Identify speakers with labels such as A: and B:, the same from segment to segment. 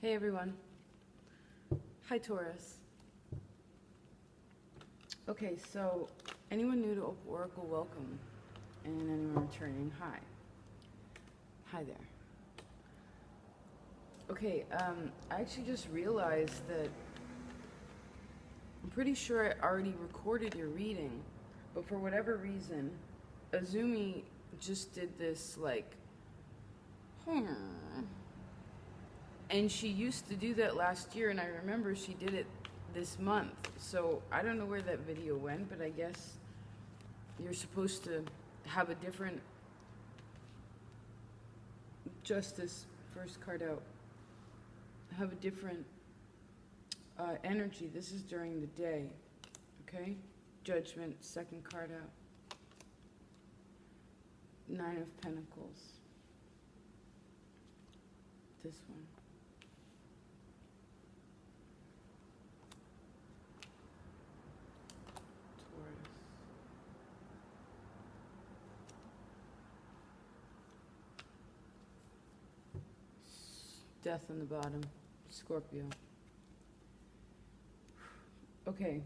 A: Hey everyone. Hi Taurus. Okay, so anyone new to Opal Oracle, welcome. And anyone returning, hi. Hi there. Okay, I actually just realized that I'm pretty sure I already recorded your reading, but for whatever reason, Azumi just did this like, and she used to do that last year, and I remember she did it this month. So I don't know where that video went, but I guess you're supposed to have a different Justice, first card out, have a different energy. This is during the day, okay? Judgment, second card out. Nine of Pentacles. This one. Taurus. Death on the bottom. Scorpio. Okay.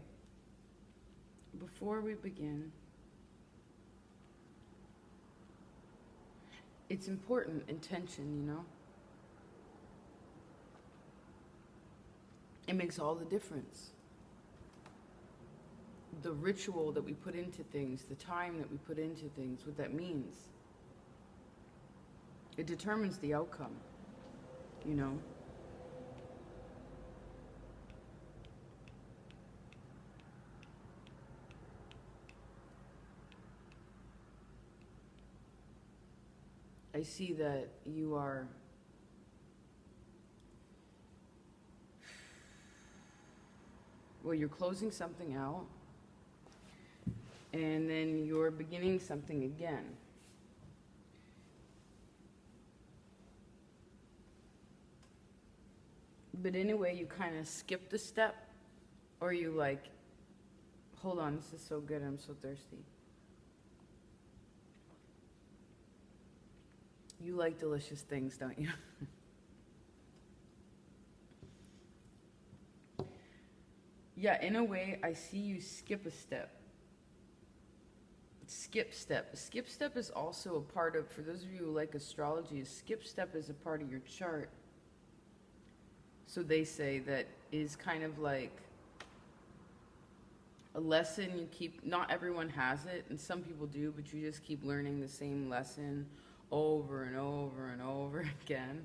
A: Before we begin, it's important, intention, you know? It makes all the difference. The ritual that we put into things, the time that we put into things, what that means. It determines the outcome, you know? I see that you are you're closing something out, and then you're beginning something again. But in a way, you kind of skipped a step, or you like, hold on, this is so good, I'm so thirsty. You like delicious things, don't you? Yeah, in a way, I see you skip a step. Skip step. Skip step is also a part of, for those of you who like astrology, skip step is a part of your chart. So they say that is kind of like a lesson you keep, not everyone has it, and some people do, but you just keep learning the same lesson over and over and over again.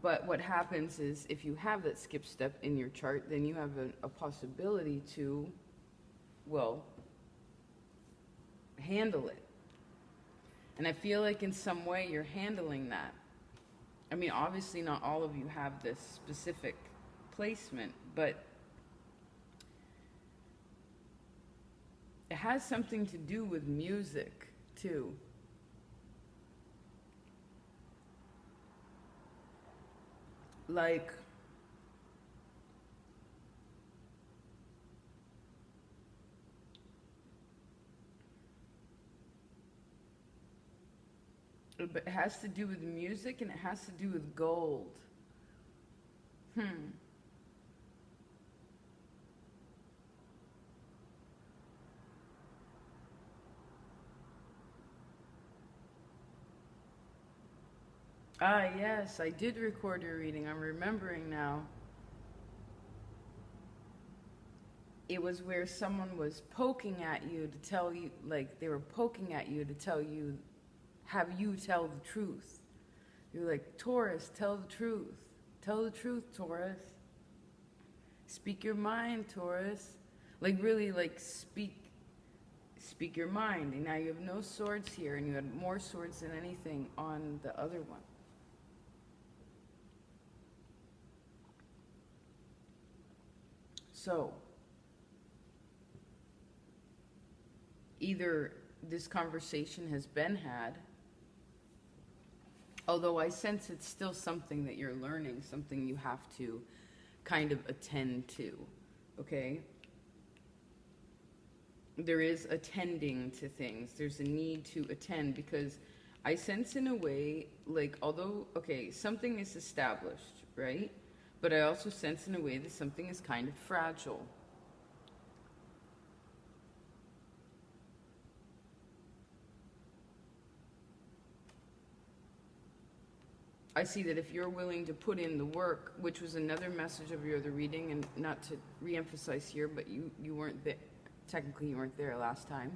A: But what happens is if you have that skip step in your chart, then you have a possibility to, well, handle it. And I feel like in some way you're handling that. I mean, obviously not all of you have this specific placement, but it has something to do with music, too. Like, but it has to do with music, and it has to do with gold. Ah, yes, I did record your reading. I'm remembering now. It was where someone was poking at you to tell you, like, they were poking at you to tell you, have you tell the truth. You're like, Taurus, tell the truth. Tell the truth, Taurus. Speak your mind, Taurus. Like, really, like, speak your mind. And now you have no swords here, and you had more swords than anything on the other one. So, either this conversation has been had, although I sense it's still something that you're learning, something you have to kind of attend to, okay? there is attending to things. There's a need to attend, because I sense in a way, like, although, okay, something is established, right? But I also sense in a way that something is kind of fragile. I see that if you're willing to put in the work, which was another message of your other reading, and not to re-emphasize here, but you weren't there, technically you weren't there last time.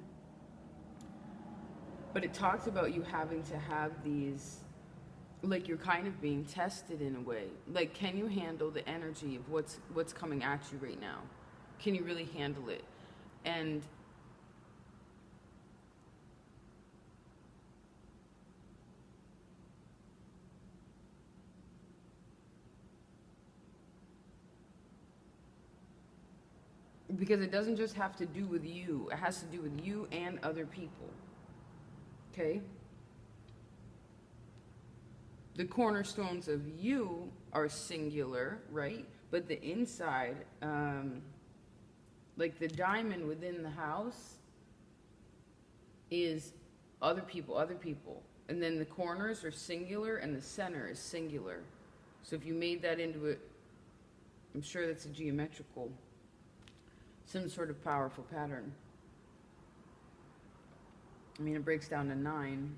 A: But it talks about you having to have these, like, you're kind of being tested in a way. Like, can you handle the energy of what's coming at you right now? Can you really handle it? And because it doesn't just have to do with you, it has to do with you and other people. Okay? The cornerstones of you are singular, right? But the inside, like the diamond within the house, is other people. And then the corners are singular and the center is singular. So if you made that into it, I'm sure that's a geometrical, some sort of powerful pattern. I mean, it breaks down to 9.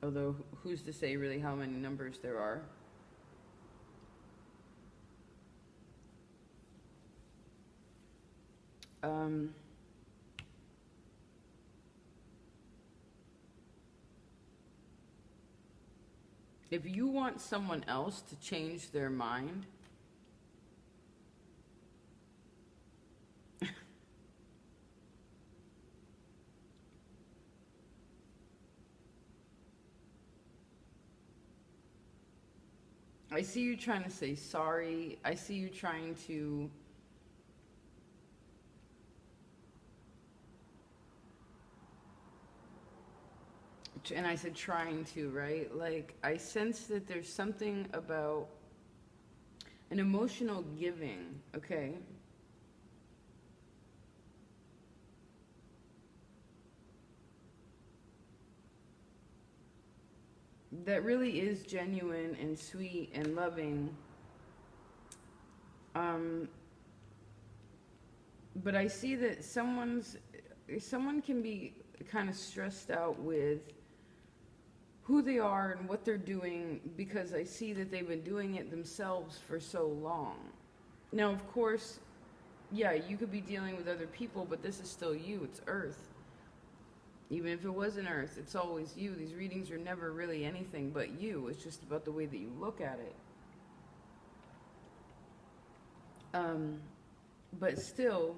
A: Although, who's to say really how many numbers there are? If you want someone else to change their mind, I see you trying to say sorry. I see you trying to and I said trying to, right? Like, I sense that there's something about an emotional giving, okay? That really is genuine and sweet and loving. But I see that someone can be kind of stressed out with who they are and what they're doing, because I see that they've been doing it themselves for so long. Now, of course, yeah, you could be dealing with other people, but this is still you. It's Earth. Even if it wasn't Earth, it's always you. These readings are never really anything but you. It's just about the way that you look at it. But still,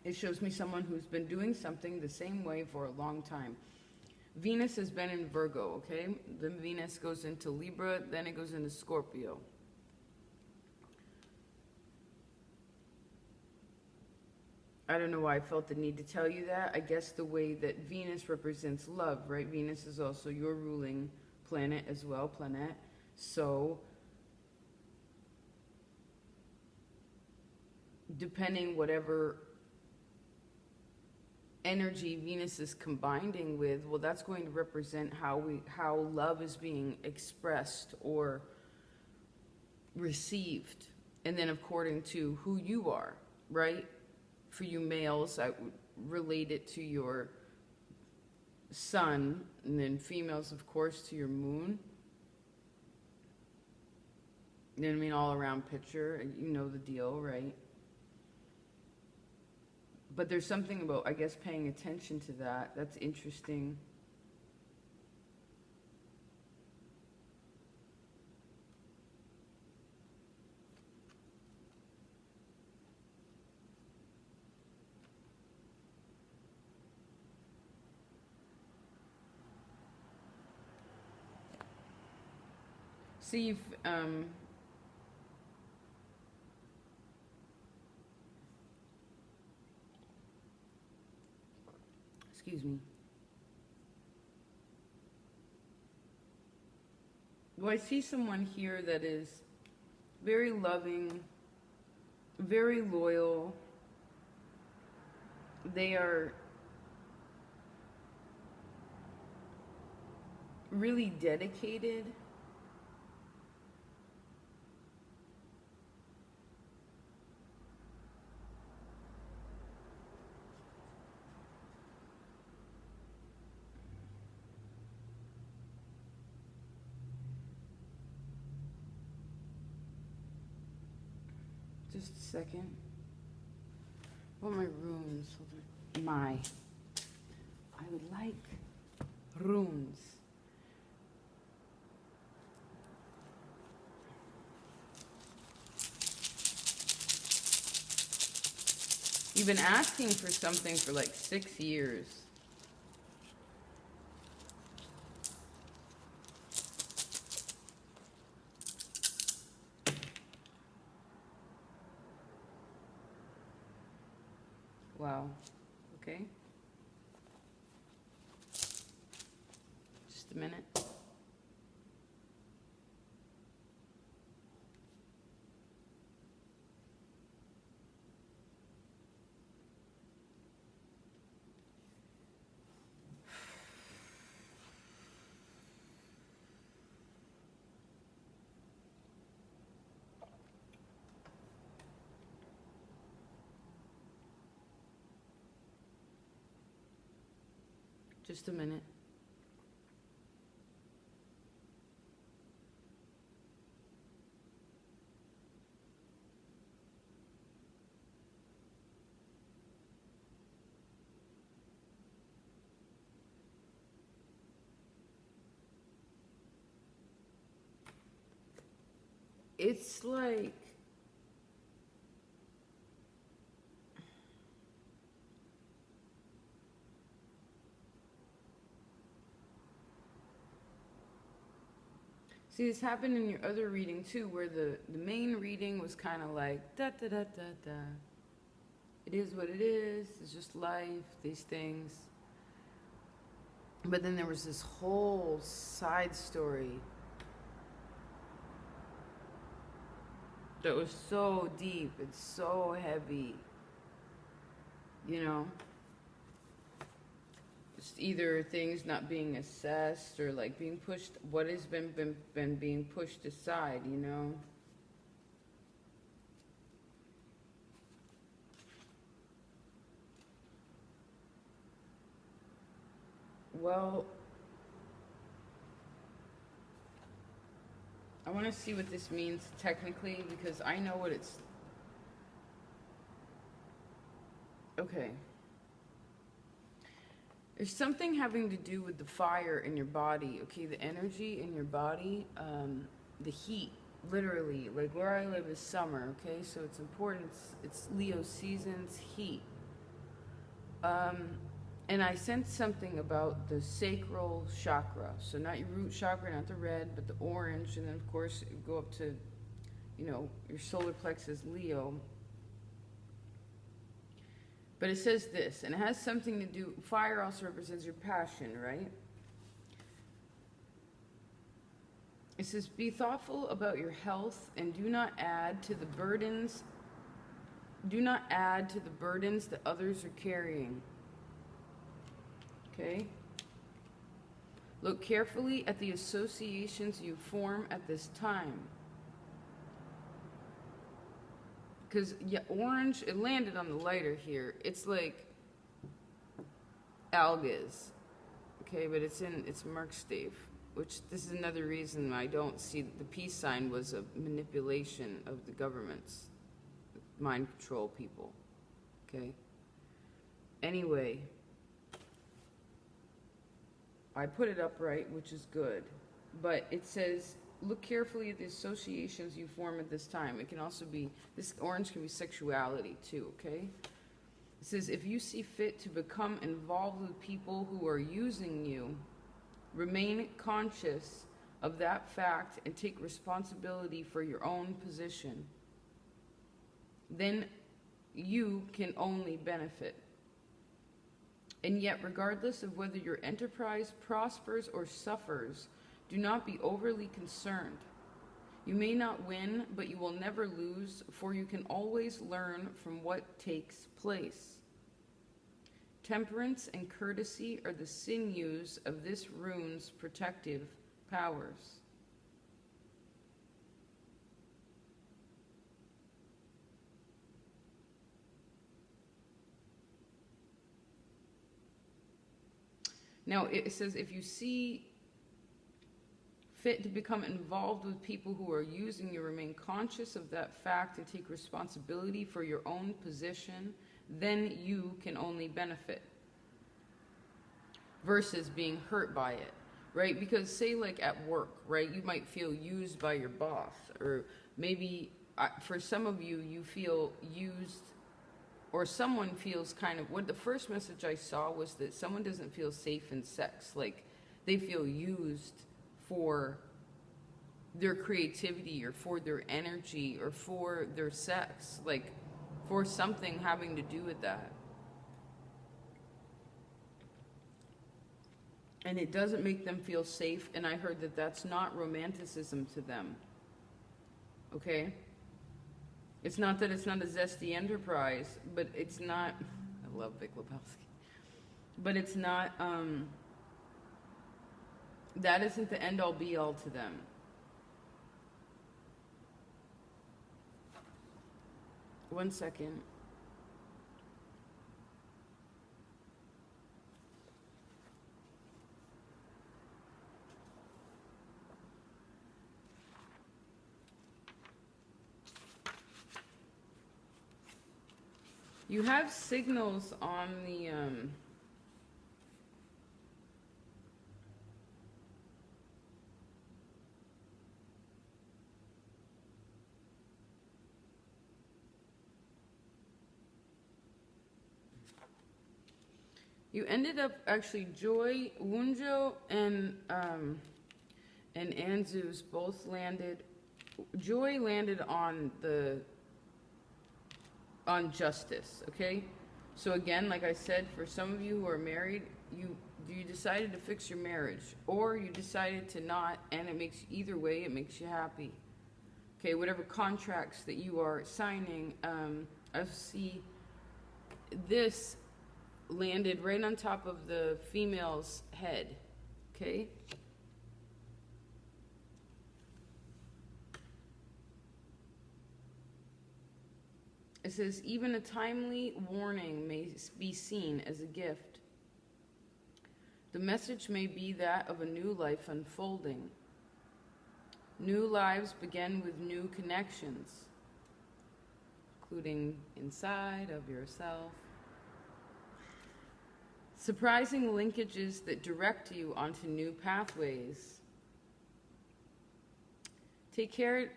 A: it shows me someone who's been doing something the same way for a long time. Venus has been in Virgo, okay? Then Venus goes into Libra, then it goes into Scorpio. I don't know why I felt the need to tell you that. I guess the way that Venus represents love, right? Venus is also your ruling planet as well, So, depending whatever energy Venus is combining with, well, that's going to represent how love is being expressed or received. And then according to who you are, right? For you males, I would relate it to your sun, and then females, of course, to your moon. You know what I mean? All around picture, you know the deal, right? But there's something about, I guess, paying attention to that. That's interesting. See if, excuse me. Well, I see someone here that is very loving, very loyal, they are really dedicated just a second. What are my runes? I would like runes. You've been asking for something for like 6 years. Wow. Okay. Just a minute. Just a minute. It's like see, this happened in your other reading too, where the main reading was kind of like da da da da da. It is what it is. It's just life. These things. But then there was this whole side story that was so deep. It's so heavy. You know. Either things not being assessed or like being pushed, what has been being pushed aside, you know? Well, I want to see what this means technically, because I know what it's... Okay. There's something having to do with the fire in your body, okay? The energy in your body, the heat, literally. Like where I live is summer, okay? So it's important. It's Leo season's heat. And I sensed something about the sacral chakra. So not your root chakra, not the red, but the orange. And then, of course, you go up to, you know, your solar plexus, Leo. But it says this, and it has something to do, fire also represents your passion, right? It says, be thoughtful about your health and do not add to the burdens that others are carrying. Okay? Look carefully at the associations you form at this time. Because, yeah, orange, it landed on the lighter here. It's like algas, okay? But it's Merkstave, which this is another reason I don't see that the peace sign was a manipulation of the government's mind control people, okay? Anyway, I put it upright, which is good. But it says... look carefully at the associations you form at this time. It can also be, this orange can be sexuality too, okay? It says, if you see fit to become involved with people who are using you, remain conscious of that fact and take responsibility for your own position. Then you can only benefit. And yet, regardless of whether your enterprise prospers or suffers, do not be overly concerned. You may not win, but you will never lose, for you can always learn from what takes place. Temperance and courtesy are the sinews of this rune's protective powers. Now it says if you see fit to become involved with people who are using you, remain conscious of that fact and take responsibility for your own position, then you can only benefit versus being hurt by it, right? Because say like at work, right, you might feel used by your boss, or maybe for some of you, you feel used, or someone feels kind of, what the first message I saw was that someone doesn't feel safe in sex, like they feel used for their creativity or for their energy or for their sex, like for something having to do with that. And it doesn't make them feel safe, and I heard that that's not romanticism to them. Okay? It's not that it's not a zesty enterprise, but it's not, I love Vic Lebowski, but it's not, that isn't the end all be all to them. One second. You have signals on the you ended up actually Joy, Wunjo, and Anzus both landed. Joy landed on justice, okay? So again, like I said, for some of you who are married, you decided to fix your marriage, or you decided to not, and it makes, either way, it makes you happy. Okay, whatever contracts that you are signing, I see this landed right on top of the female's head, okay? It says, even a timely warning may be seen as a gift. The message may be that of a new life unfolding. New lives begin with new connections, including inside of yourself. Surprising linkages that direct you onto new pathways. Take care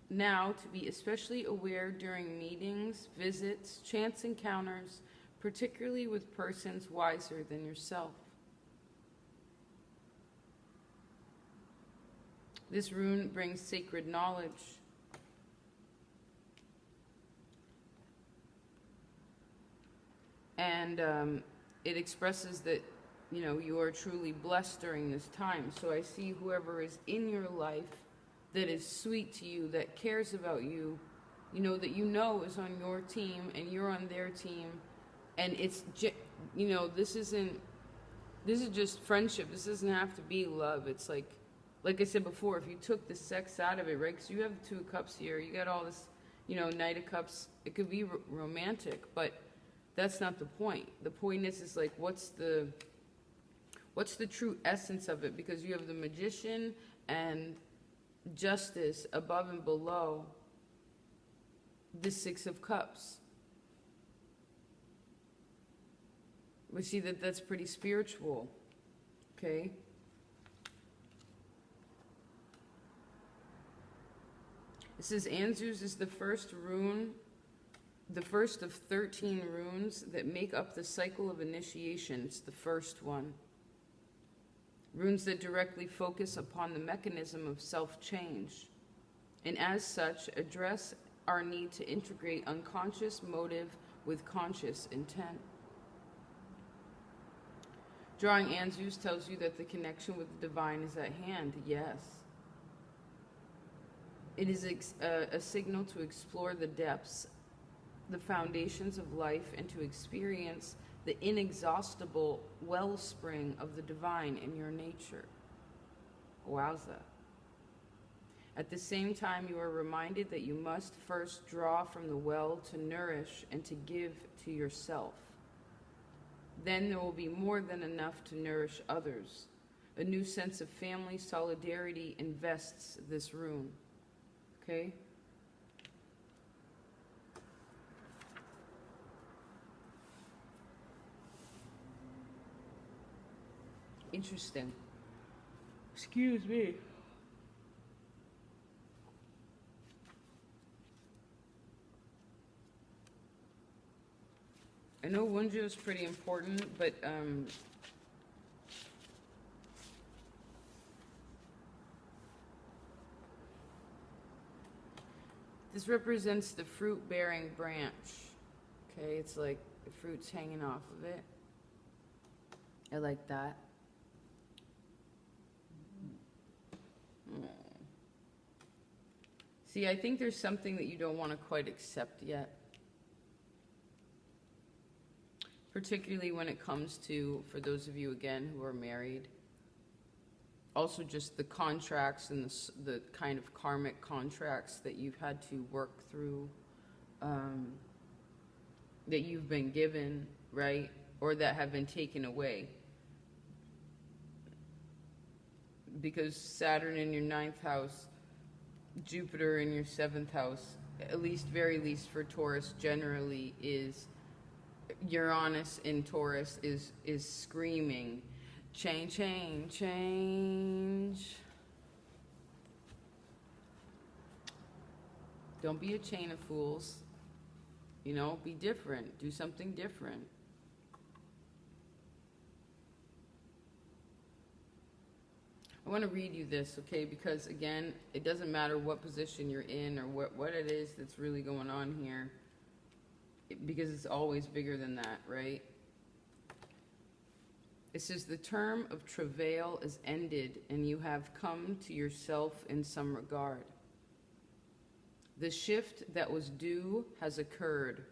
A: now to be especially aware during meetings, visits, chance encounters, particularly with persons wiser than yourself. This rune brings sacred knowledge. And it expresses that, you know, you are truly blessed during this time. So I see whoever is in your life that is sweet to you, that cares about you, you know, that you know is on your team and you're on their team. And it's, you know, this is just friendship. This doesn't have to be love. It's like I said before, if you took the sex out of it, right? Because you have the 2 of Cups here. You got all this, you know, Knight of Cups. It could be romantic, but that's not the point. The point is like, what's the true essence of it? Because you have the Magician and Justice above and below the 6 of Cups. We see that that's pretty spiritual, okay? It says Anzus is the first rune, the first of 13 runes that make up the cycle of initiation. It's the first one. Runes that directly focus upon the mechanism of self-change, and as such address our need to integrate unconscious motive with conscious intent. Drawing Anzus tells you that the connection with the divine is at hand, yes. It is a signal to explore the depths, the foundations of life, and to experience the inexhaustible wellspring of the divine in your nature. Wowza. At the same time, you are reminded that you must first draw from the well to nourish and to give to yourself. Then there will be more than enough to nourish others. A new sense of family solidarity invests this room. Okay? Interesting. Excuse me. I know Wunjo is pretty important, but this represents the fruit-bearing branch. Okay, it's like the fruit's hanging off of it. I like that. See, I think there's something that you don't want to quite accept yet. Particularly when it comes to, for those of you, again, who are married. Also just the contracts and the kind of karmic contracts that you've had to work through, that you've been given, right? Or that have been taken away. Because Saturn in your 9th house, Jupiter in your 7th house, at least, very least for Taurus, generally is, Uranus in Taurus is screaming, change, change, change. Don't be a chain of fools. You know, be different. Do something different. I want to read you this, okay? Because, again, it doesn't matter what position you're in or what it is that's really going on here. Because it's always bigger than that, right? It says, the term of travail is ended, and you have come to yourself in some regard. The shift that was due has occurred.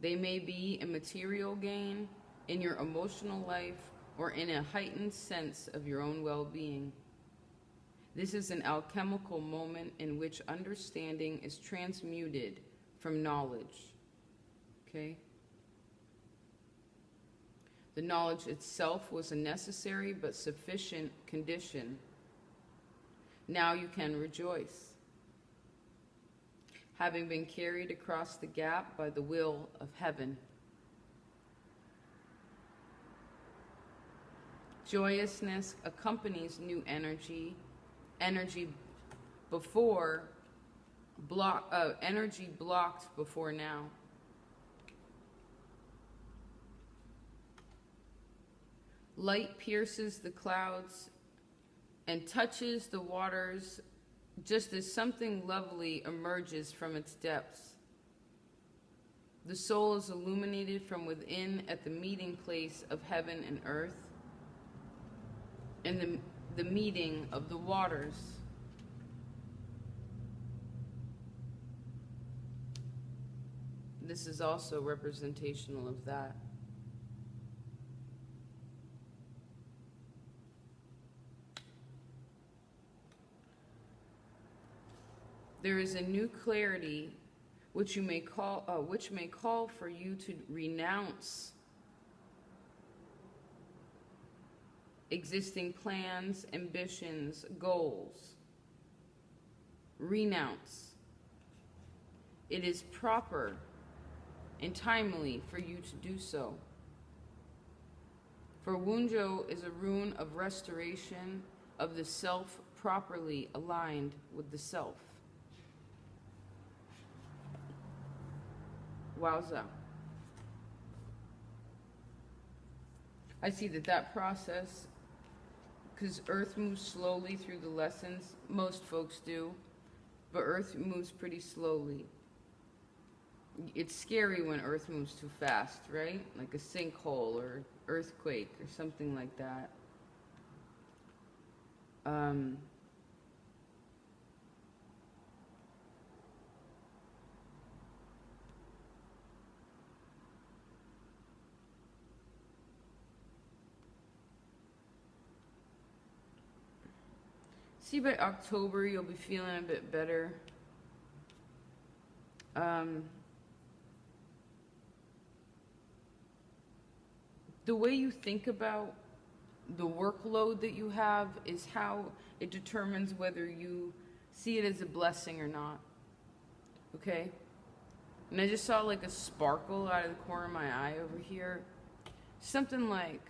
A: They may be a material gain, in your emotional life, or in a heightened sense of your own well-being. This is an alchemical moment in which understanding is transmuted from knowledge. Okay? The knowledge itself was a necessary but sufficient condition. Now you can rejoice, having been carried across the gap by the will of heaven. Joyousness accompanies new energy. Energy blocked before now. Light pierces the clouds and touches the waters just as something lovely emerges from its depths. The soul is illuminated from within at the meeting place of heaven and earth, and the meeting of the waters. This is also representational of that. There is a new clarity which may call for you to renounce existing plans, ambitions, goals. Renounce. It is proper and timely for you to do so. For Wunjo is a rune of restoration of the self properly aligned with the self. Wowza. I see that process, because Earth moves slowly through the lessons, most folks do, but Earth moves pretty slowly. It's scary when Earth moves too fast, right? Like a sinkhole or earthquake or something like that. See, by October, you'll be feeling a bit better. The way you think about the workload that you have is how it determines whether you see it as a blessing or not. Okay? And I just saw like a sparkle out of the corner of my eye over here. Something like,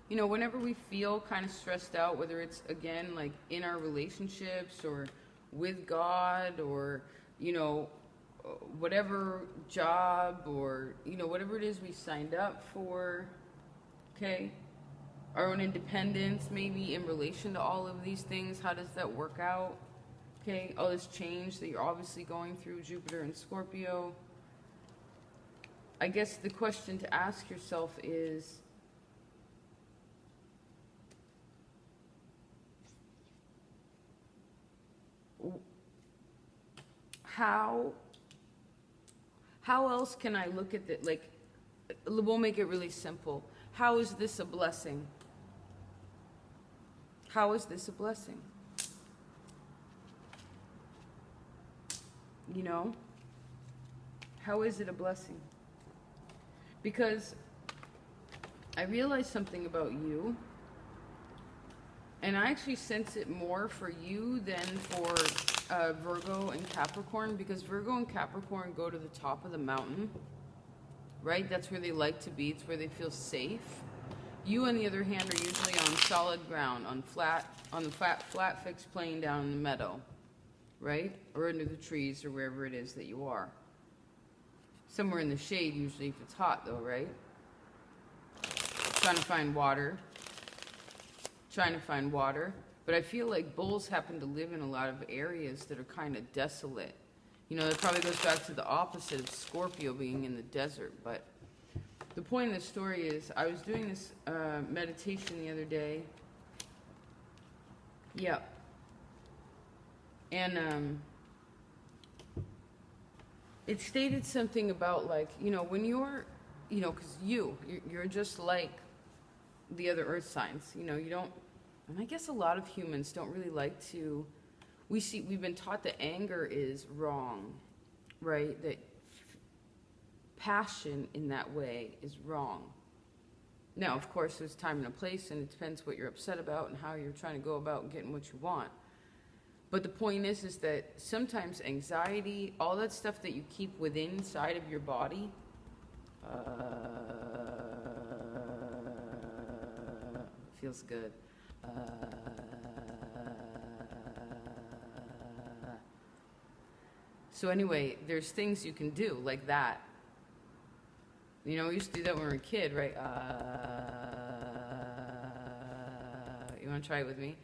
A: you know, whenever we feel kind of stressed out, whether it's, again, like in our relationships or with God or, you know, whatever job or, you know, whatever it is we signed up for, okay? Our own independence, maybe in relation to all of these things. How does that work out? Okay, all this change that you're obviously going through, Jupiter and Scorpio. I guess the question to ask yourself is, how else can I look at it? Like, we'll make it really simple. How is this a blessing? How is this a blessing? You know? How is it a blessing? Because I realized something about you, and I actually sense it more for you than for Virgo and Capricorn, because Virgo and Capricorn go to the top of the mountain, right? That's where they like to be. It's where they feel safe. You, on the other hand, are usually on solid ground, on the flat fixed plane down in the meadow, right? Or under the trees or wherever it is that you are. Somewhere in the shade, usually, if it's hot, though, right? Trying to find water. But I feel like bulls happen to live in a lot of areas that are kind of desolate. You know, that probably goes back to the opposite of Scorpio being in the desert. But the point of the story is, I was doing this meditation the other day. Yeah. And it stated something about, like, you know, when you're, you know, because you're just like the other earth signs. You know, you don't, and I guess a lot of humans don't really like to, we've been taught that anger is wrong, right? That passion in that way is wrong. Now, of course, there's time and a place, and it depends what you're upset about and how you're trying to go about getting what you want. But the point is that sometimes anxiety, all that stuff that you keep within inside of your body, feels good. So anyway, there's things you can do like that. You know, we used to do that when we were a kid, right? You want to try it with me?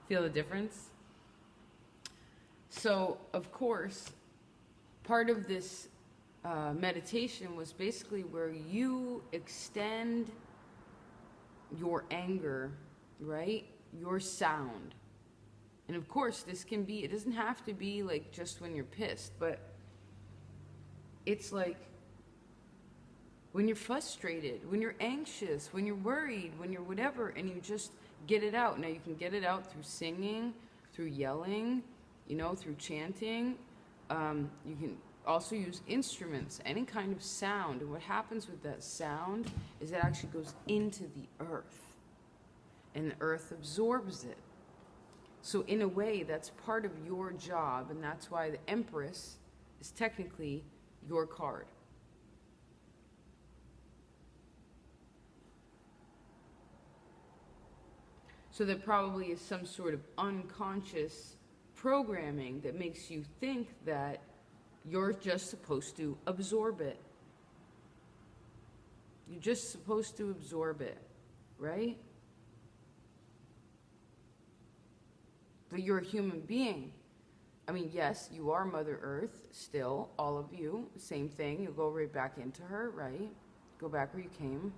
A: Feel the difference? So, of course, part of this meditation was basically where you extend your anger, right? Your sound. And of course, this can be, it doesn't have to be like just when you're pissed, but it's like when you're frustrated, when you're anxious, when you're worried, when you're whatever, and you just get it out. Now, you can get it out through singing, through yelling, you know, through chanting. You can also use instruments, any kind of sound. And what happens with that sound is it actually goes into the earth, and the earth absorbs it. So in a way, that's part of your job, and that's why the Empress is technically your card. So there probably is some sort of unconscious programming that makes you think that you're just supposed to absorb it. You're just supposed to absorb it, right? But you're a human being. I mean, yes, you are Mother Earth still, all of you. Same thing. You'll go right back into her, right? Go back where you came.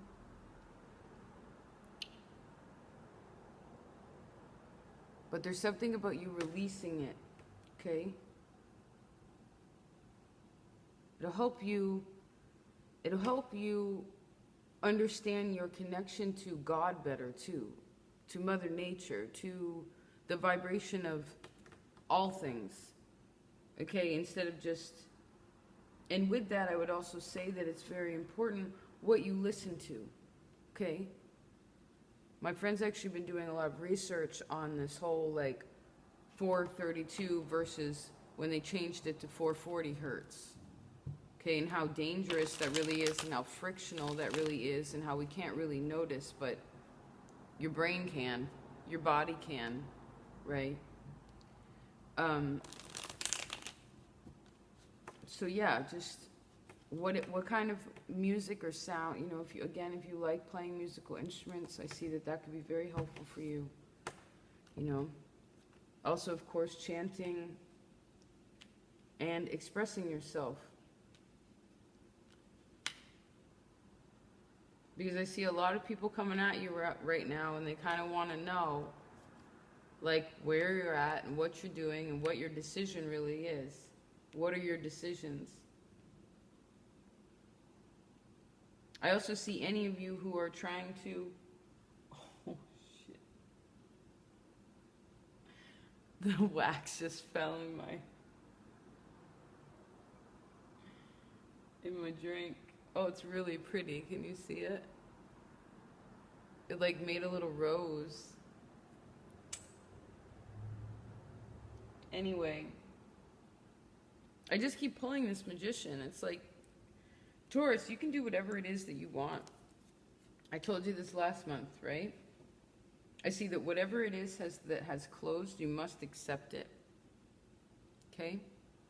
A: But there's something about you releasing it, okay? It'll help you It'll help you understand your connection to God better too, to Mother Nature, to the vibration of all things. Okay, instead of just, and with that I would also say that it's very important what you listen to. Okay? My friend's actually been doing a lot of research on this whole like 432 versus when they changed it to 440 hertz. Okay, and how dangerous that really is, and how frictional that really is, and how we can't really notice, but your brain can, your body can, right? So yeah, just what kind of music or sound, you know, if you like playing musical instruments, I see that could be very helpful for you, you know. Also, of course, chanting and expressing yourself. Because I see a lot of people coming at you right now, and they kind of want to know, like, where you're at and what you're doing and what your decision really is. What are your decisions? I also see any of you who are trying to... Oh, shit. The wax just fell in my drink. Oh, it's really pretty. Can you see it? It like made a little rose. Anyway, I just keep pulling this magician. It's like, Taurus, you can do whatever it is that you want. I told you this last month, right? I see that whatever it is that has closed, you must accept it. Okay?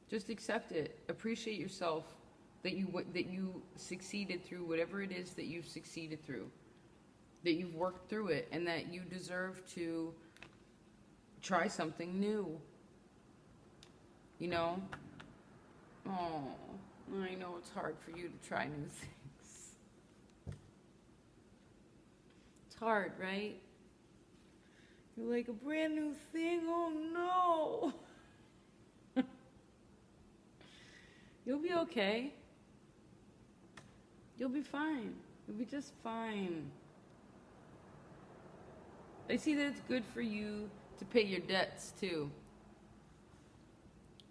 A: Just accept it. Appreciate yourself. That you succeeded through whatever it is that you've succeeded through, that you've worked through it, and that you deserve to try something new. You know? Oh, I know it's hard for you to try new things. It's hard, right? You're like, a brand new thing? Oh no! You'll be okay. You'll be fine. You'll be just fine. I see that it's good for you to pay your debts too.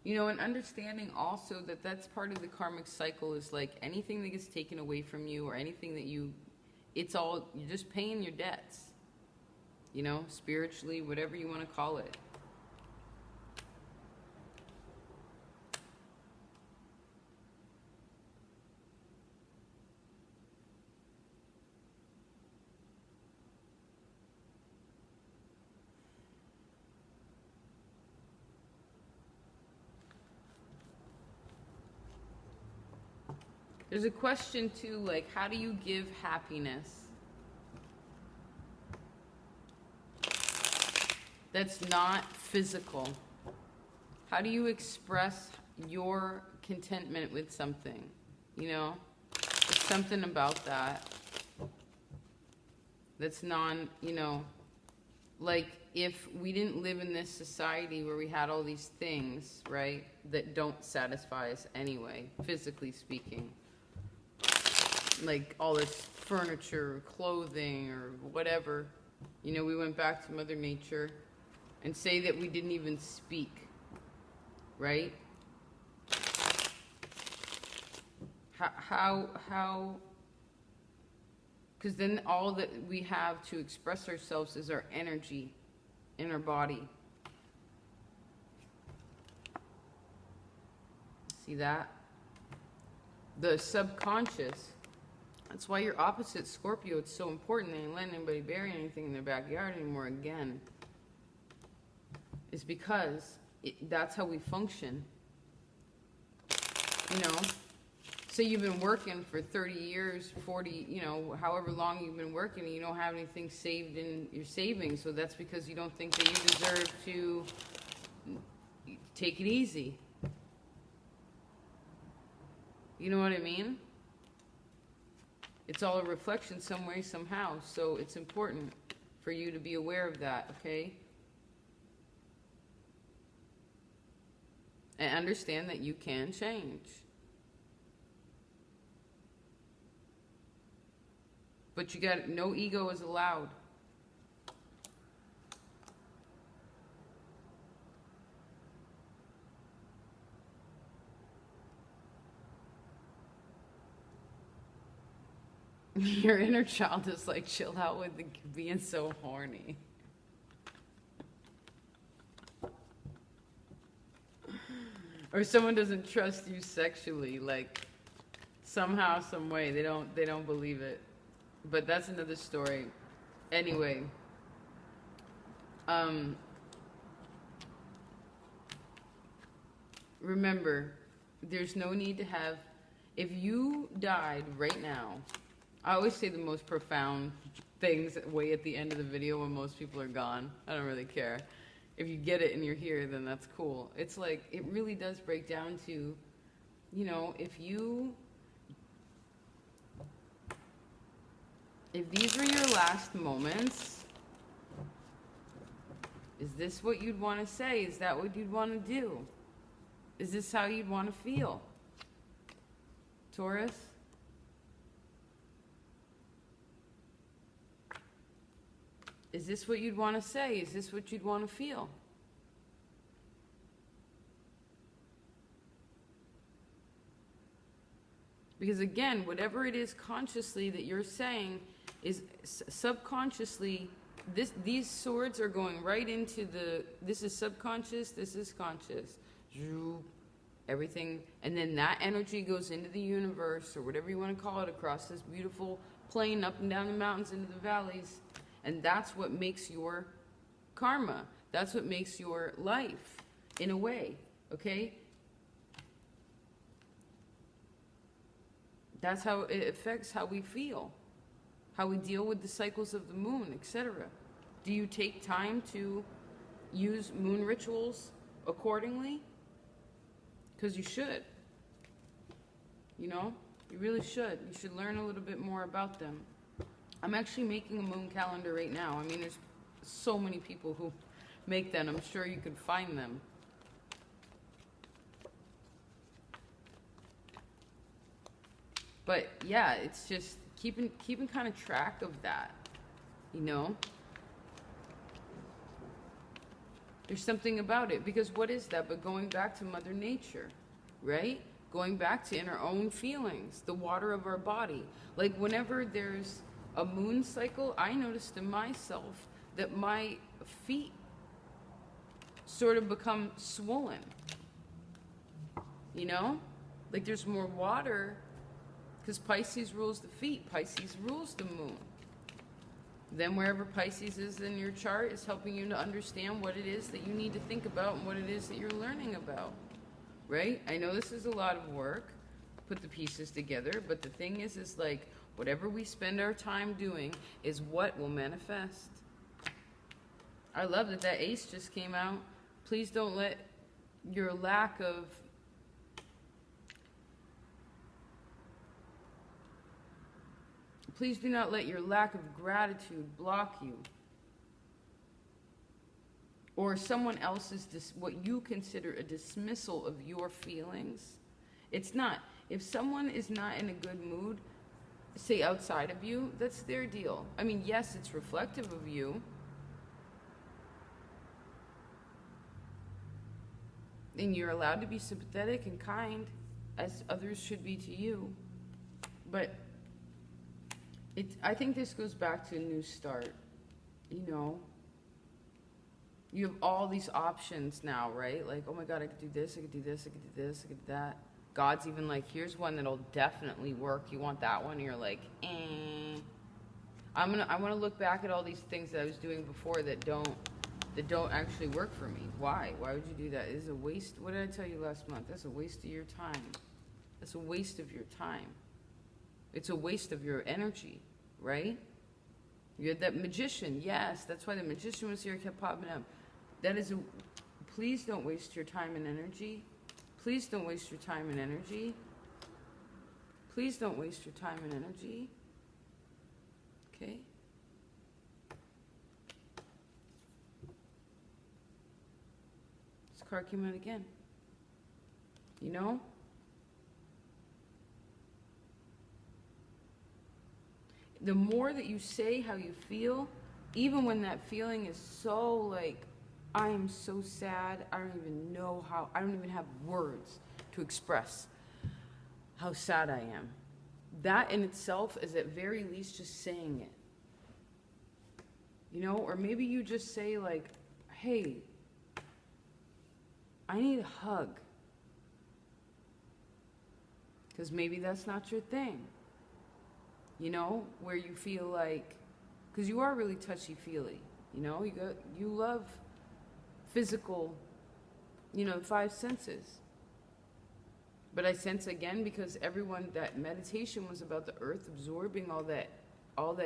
A: You know, and understanding also that that's part of the karmic cycle, is like anything that gets taken away from you, or anything that you're just paying your debts. You know, spiritually, whatever you want to call it. There's a question too, like, how do you give happiness that's not physical? How do you express your contentment with something? You know, there's something about that that's you know, like, if we didn't live in this society where we had all these things, right, that don't satisfy us anyway, physically speaking, like all this furniture, clothing, or whatever, you know, we went back to Mother Nature, and say that we didn't even speak, right? How, because then all that we have to express ourselves is our energy in our body. See that? The subconscious. That's why your opposite Scorpio, it's so important. They ain't letting anybody bury anything in their backyard anymore again. It's because that's how we function. You know? So you've been working for 30 years, 40, you know, however long you've been working, and you don't have anything saved in your savings. So that's because you don't think that you deserve to take it easy. You know what I mean? It's all a reflection some way, somehow. So it's important for you to be aware of that, okay? And understand that you can change. But you got, no ego is allowed. Your inner child is like, chill out with being so horny. Or someone doesn't trust you sexually, like somehow, some way, they don't believe it. But that's another story. Anyway, remember, there's no need to have, if you died right now, I always say the most profound things way at the end of the video when most people are gone. I don't really care. If you get it and you're here, then that's cool. It's like, it really does break down to, you know, if these were your last moments, is this what you'd want to say? Is that what you'd want to do? Is this how you'd want to feel? Taurus? Is this what you'd want to say? Is this what you'd want to feel? Because again, whatever it is consciously that you're saying is subconsciously, these swords are going right into this is subconscious, this is conscious. Everything, and then that energy goes into the universe, or whatever you want to call it, across this beautiful plane, up and down the mountains, into the valleys. And that's what makes your karma. That's what makes your life, in a way, okay? That's how it affects how we feel, how we deal with the cycles of the moon, etc. Do you take time to use moon rituals accordingly? Because you should. You know? You really should. You should learn a little bit more about them. I'm actually making a moon calendar right now. I mean, there's so many people who make them. I'm sure you could find them. But yeah, it's just keeping kind of track of that, you know? There's something about it, because what is that but going back to Mother Nature, right? Going back to in our own feelings, the water of our body. Like whenever there's a moon cycle, I noticed in myself that my feet sort of become swollen, you know? Like there's more water, because Pisces rules the feet, Pisces rules the moon. Then wherever Pisces is in your chart is helping you to understand what it is that you need to think about and what it is that you're learning about, right? I know this is a lot of work, put the pieces together, but the thing is like, whatever we spend our time doing is what will manifest. I love that that ace just came out. Please don't let your lack of Please do not let your lack of gratitude block you. Or someone else's, what you consider a dismissal of your feelings. It's not. If someone is not in a good mood, say outside of you, that's their deal. I mean, yes, it's reflective of you. And you're allowed to be sympathetic and kind, as others should be to you. But I think this goes back to a new start, you know? You have all these options now, right? Like, oh my God, I could do this, I could do this, I could do this, I could do that. God's even like, here's one that'll definitely work. You want that one? And you're like, eh. I want to look back at all these things that I was doing before that don't actually work for me. Why? Why would you do that? It's a waste. What did I tell you last month? That's a waste of your time. That's a waste of your time. It's a waste of your energy, right? You're that magician. Yes, that's why the magician was here, kept popping up. That is please don't waste your time and energy. Please don't waste your time and energy. Please don't waste your time and energy. Okay? This card came out again. You know? the more that you say how you feel, even when that feeling is so like, I am so sad, I don't even know how, I don't even have words to express how sad I am. That in itself is at very least just saying it. You know, or maybe you just say like, hey, I need a hug. Because maybe that's not your thing. You know, where you feel like, because you are really touchy-feely, you know, you love physical, you know, 5 senses. But I sense again, because everyone, that meditation was about the earth absorbing all that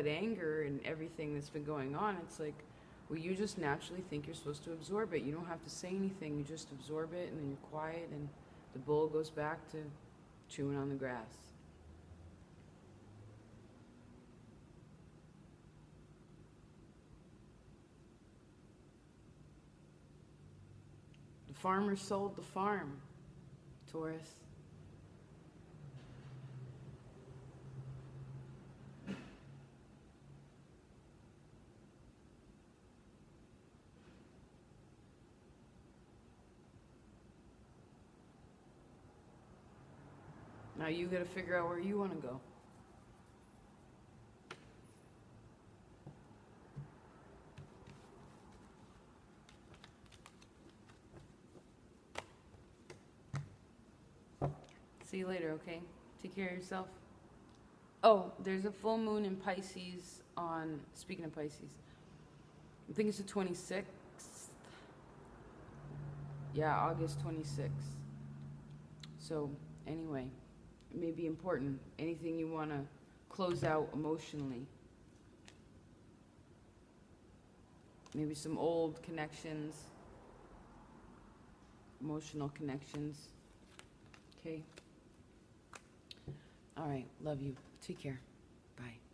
A: anger and everything that's been going on. It's like, well, you just naturally think you're supposed to absorb it. You don't have to say anything. You just absorb it, and then you're quiet, and the bull goes back to chewing on the grass. The farmer sold the farm, Taurus. Now you got to figure out where you want to go. See you later, okay? Take care of yourself. Oh, there's a full moon in Pisces on, speaking of Pisces, I think it's the 26th. Yeah, August 26th. So, anyway, it may be important. Anything you want to close out emotionally. Maybe some old connections, emotional connections. Okay? All right, love you. Take care. Bye.